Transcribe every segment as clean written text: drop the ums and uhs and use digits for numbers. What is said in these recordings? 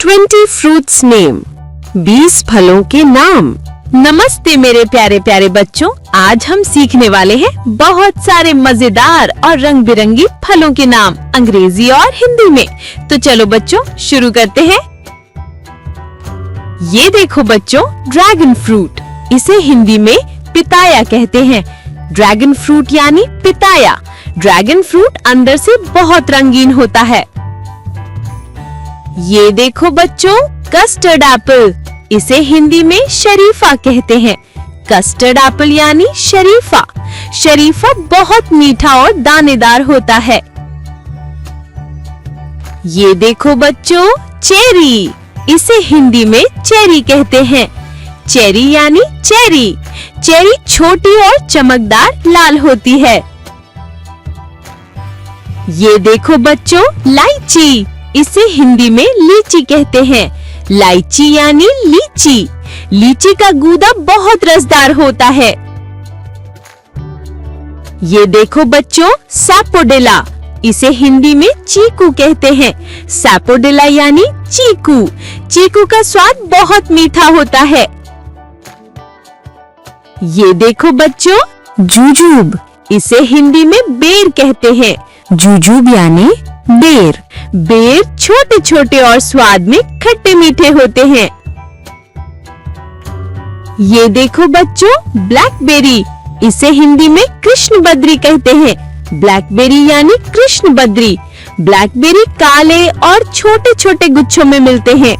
20 fruits name 20 फलों के नाम। नमस्ते मेरे प्यारे प्यारे बच्चों, आज हम सीखने वाले हैं बहुत सारे मजेदार और रंग बिरंगी फलों के नाम अंग्रेजी और हिंदी में। तो चलो बच्चों शुरू करते हैं। ये देखो बच्चों, ड्रैगन फ्रूट, इसे हिंदी में पिताया कहते हैं। ड्रैगन फ्रूट यानी पिताया। ड्रैगन फ्रूट अंदर से बहुत रंगीन होता है। ये देखो बच्चों, कस्टर्ड एप्पल, इसे हिंदी में शरीफा कहते हैं। कस्टर्ड एप्पल यानी शरीफा। शरीफा बहुत मीठा और दानेदार होता है। ये देखो बच्चों, चेरी, इसे हिंदी में चेरी कहते हैं। चेरी यानी चेरी। चेरी छोटी और चमकदार लाल होती है। ये देखो बच्चों, लाइची, इसे हिंदी में लीची कहते हैं। लाइची यानी लीची। लीची का गूदा बहुत रसदार होता है। ये देखो बच्चों, सैपोडिला, इसे हिंदी में चीकू कहते हैं। सैपोडिला यानी चीकू। चीकू का स्वाद बहुत मीठा होता है। ये देखो बच्चों, जुजुब, इसे हिंदी में बेर कहते हैं। जुजुब यानी बेर। बेर छोटे छोटे और स्वाद में खट्टे मीठे होते हैं। ये देखो बच्चों, ब्लैकबेरी, इसे हिंदी में कृष्ण बद्री कहते हैं। ब्लैकबेरी यानी कृष्ण बद्री। ब्लैकबेरी काले और छोटे छोटे गुच्छों में मिलते हैं।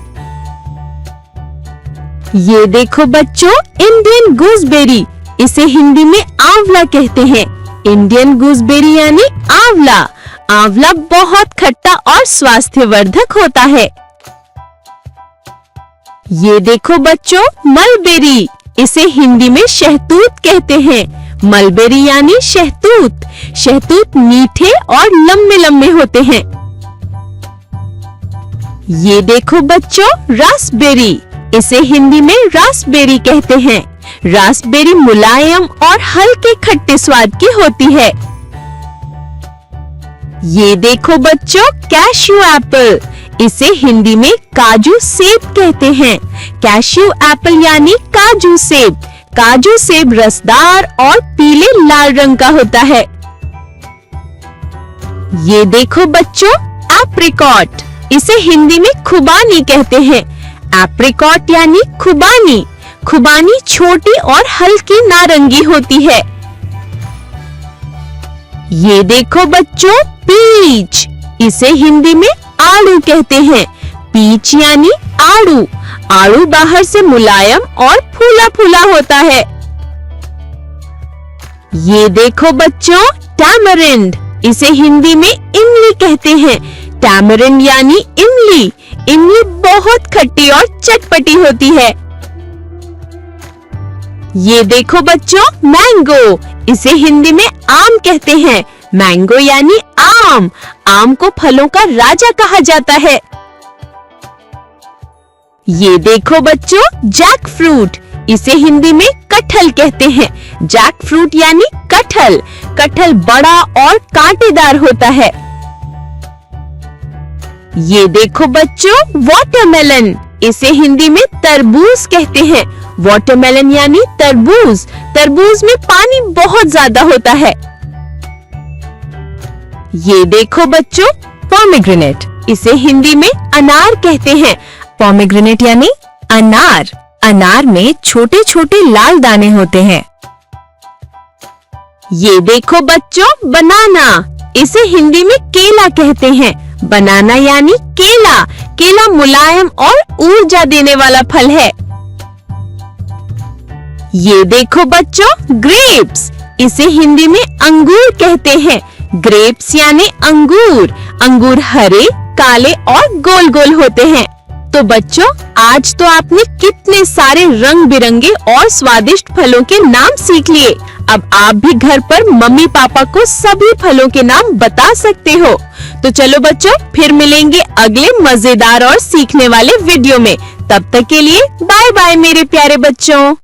ये देखो बच्चों, इंडियन गूसबेरी, इसे हिंदी में आंवला कहते हैं। इंडियन गूसबेरी यानी आंवला। आंवला बहुत खट्टा और स्वास्थ्यवर्धक होता है। ये देखो बच्चों, मलबेरी, इसे हिंदी में शहतूत कहते हैं। मलबेरी यानी शहतूत। शहतूत मीठे और लंबे लंबे होते हैं। ये देखो बच्चों, रास्पबेरी, इसे हिंदी में रास्पबेरी कहते हैं। रास्पबेरी मुलायम और हल्के खट्टे स्वाद की होती है। ये देखो बच्चों, कैश्यू एप्पल, इसे हिंदी में काजू सेब कहते हैं। कैश्यू एप्पल यानी काजू सेब। काजू सेब रसदार और पीले लाल रंग का होता है। ये देखो बच्चों, एप्रिकॉट, इसे हिंदी में खुबानी कहते हैं। एप्रिकॉट यानी खुबानी। खुबानी छोटी और हल्की नारंगी होती है। ये देखो बच्चों, पीच, इसे हिंदी में आड़ू कहते हैं। पीच यानी आड़ू। आड़ू बाहर से मुलायम और फूला फूला होता है। ये देखो बच्चों, टैमरिंड, इसे हिंदी में इमली कहते हैं। टैमरिंड यानी इमली। इमली बहुत खट्टी और चटपटी होती है। ये देखो बच्चों, मैंगो, इसे हिंदी में आम कहते हैं। मैंगो यानी आम। आम को फलों का राजा कहा जाता है। ये देखो बच्चों, जैक फ्रूट, इसे हिंदी में कटहल कहते हैं। जैक फ्रूट यानी कटहल। कटहल बड़ा और कांटेदार होता है। ये देखो बच्चों, वाटरमेलन, इसे हिंदी में तरबूज कहते हैं। वाटरमेलन यानी तरबूज। तरबूज में पानी बहुत ज्यादा होता है। ये देखो बच्चों, पोमेग्रेनेट, इसे हिंदी में अनार कहते हैं। पोमेग्रेनेट यानी अनार। अनार में छोटे छोटे लाल दाने होते हैं। ये देखो बच्चों, बनाना, इसे हिंदी में केला कहते हैं। बनाना यानी केला। केला मुलायम और ऊर्जा देने वाला फल है। ये देखो बच्चों, ग्रेप्स, इसे हिंदी में अंगूर कहते हैं। ग्रेप्स यानी अंगूर। अंगूर हरे, काले और गोल गोल होते हैं। तो बच्चों, आज तो आपने कितने सारे रंग बिरंगे और स्वादिष्ट फलों के नाम सीख लिए। अब आप भी घर पर मम्मी पापा को सभी फलों के नाम बता सकते हो। तो चलो बच्चों, फिर मिलेंगे अगले मजेदार और सीखने वाले वीडियो में। तब तक के लिए बाय बाय मेरे प्यारे बच्चों।